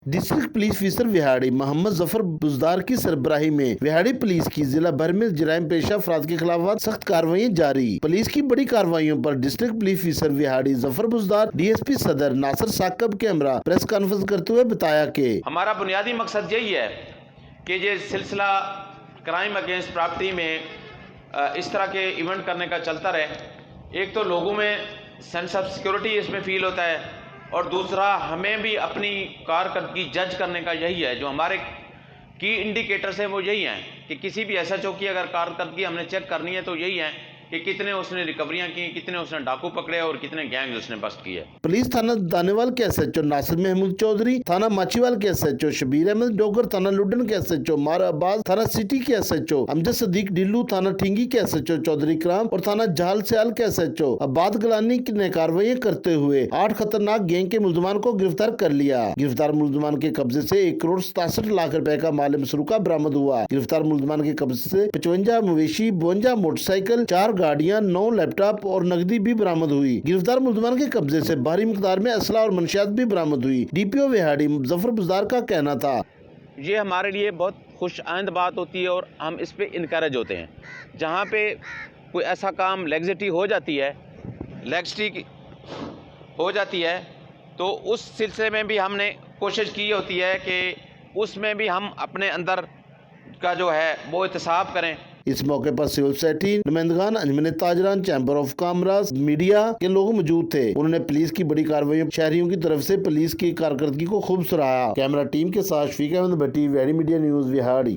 District police officer Vehari Mohammad Zafar Buzdar की सरबराही में विहाड़ी पुलिस की जिला भर में जराइम पेशा अफराद के खिलाफ सख्त कार्रवाई जारी। पुलिस की बड़ी कार्रवाइयों पर district police officer Vehari Zafar Buzdar DSP सदर नासिर साकब के हमरा प्रेस कॉन्फ्रेंस करते हुए बताया कि हमारा बुनियादी मकसद यही है कि ये सिलसिला क्राइम अगेंस्ट प्रॉपर्टी में इस तरह के इवेंट करने का चलता रहे। एक तो लोगों में सेंस ऑफ सिक्योरिटी इसमें फील होता है और दूसरा हमें भी अपनी कारकर्दगी जज करने का यही है। जो हमारे की इंडिकेटर्स हैं वो यही हैं कि किसी भी एसएचओ की अगर कारकर्दगी हमने चेक करनी है तो यही है कि कितने उसने रिकवरियां की, कितने उसने डाकू पकड़े और कितने गैंग उसने बस्ट किए। पुलिस थाना दानेवाल के एसएचओ नासिर महमूद चौधरी, थाना माचीवाल के एसएचओ शबीर अहमद डोगर, थाना लुडन के एसएचओ मार अब्बास, थाना सिटी के एसएचओ अमजद सदीक डिल्लू, थाना ठिंगी के एसएचओ चौधरी कराम और थाना जाल सियाल के एसएचओ अब्बाद गलानी ने कार्रवाई करते हुए 8 खतरनाक गैंग के मुलजमान को गिरफ्तार कर लिया। गिरफ्तार मुलजमान के कब्जे से 1,67,00,000 रुपए का माल मसरूका बरामद हुआ। गिरफ्तार मुलजमान के कब्जे से 55 मवेशी, 52 मोटरसाइकिल, 4 गाड़ियां, 9 लैपटॉप और नकदी भी बरामद हुई। गिरफ्तार मुलजमान के कब्जे से भारी मिकदार में असला और मंशियात भी बरामद हुई। डीपीओ विहाड़ी जफर बुजदार का कहना था, ये हमारे लिए बहुत खुश आइंद बात होती है और हम इस पे इनकरेज होते हैं। जहाँ पे कोई ऐसा काम लेग्जिटी हो जाती है तो उस सिलसिले में भी हमने कोशिश की होती है कि उसमें भी हम अपने अंदर का जो है वो एहतसाब करें। इस मौके पर सिविल सोसाइटी नुमाइंदगान, अंजमन ताजरान, चैम्बर ऑफ कॉमर्स, मीडिया के लोग मौजूद थे। उन्होंने पुलिस की बड़ी कार्रवाई शहरियों की तरफ से पुलिस की कारकर्दगी को खूब सराहा। कैमरा टीम के साथ शफीक अहमद भट्टी, विहाड़ी मीडिया न्यूज, विहाड़ी।